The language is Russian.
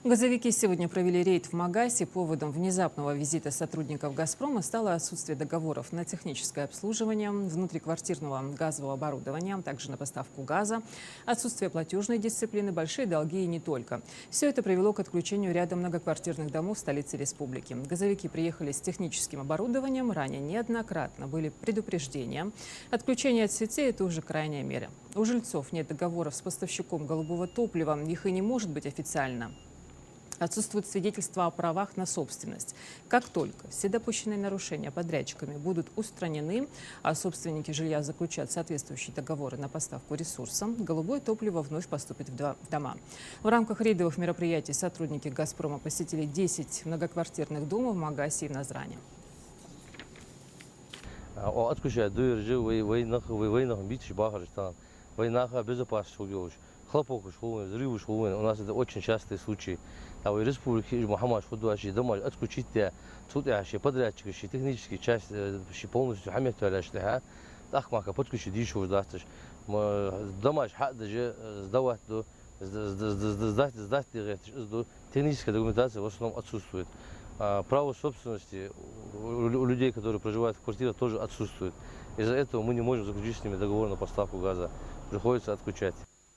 Газовики сегодня провели рейд в Магасе. Поводом внезапного визита сотрудников «Газпрома» стало отсутствие договоров на техническое обслуживание внутриквартирного газового оборудования, также на поставку газа, отсутствие платежной дисциплины, большие долги и не только. Все это привело к отключению ряда многоквартирных домов в столице республики. Газовики приехали с техническим оборудованием. Ранее неоднократно были предупреждения. Отключение от сетей – это уже крайняя мера. У жильцов нет договоров с поставщиком голубого топлива. Их и не может быть официально. Отсутствует свидетельство о правах на собственность. Как только все допущенные нарушения подрядчиками будут устранены, а собственники жилья заключат соответствующие договоры на поставку ресурса, голубое топливо вновь поступит в дома. В рамках рейдовых мероприятий сотрудники «Газпрома» посетили 10 многоквартирных домов в Магасе и в Назране. Хлопок ушел, взрыв ушел. У нас это очень частые случаи. А в республике Мухаммад Шудуаши дома отключить судящие, подрядчики, технические части полностью хамят аляшляха. Так мака подключить дичь удастся. Дома даже сдавать до сдать техническая документация в основном отсутствует. Право собственности у людей, которые проживают в квартирах, тоже отсутствует. Из-за этого мы не можем заключить с ними договор на поставку газа. Приходится отключать.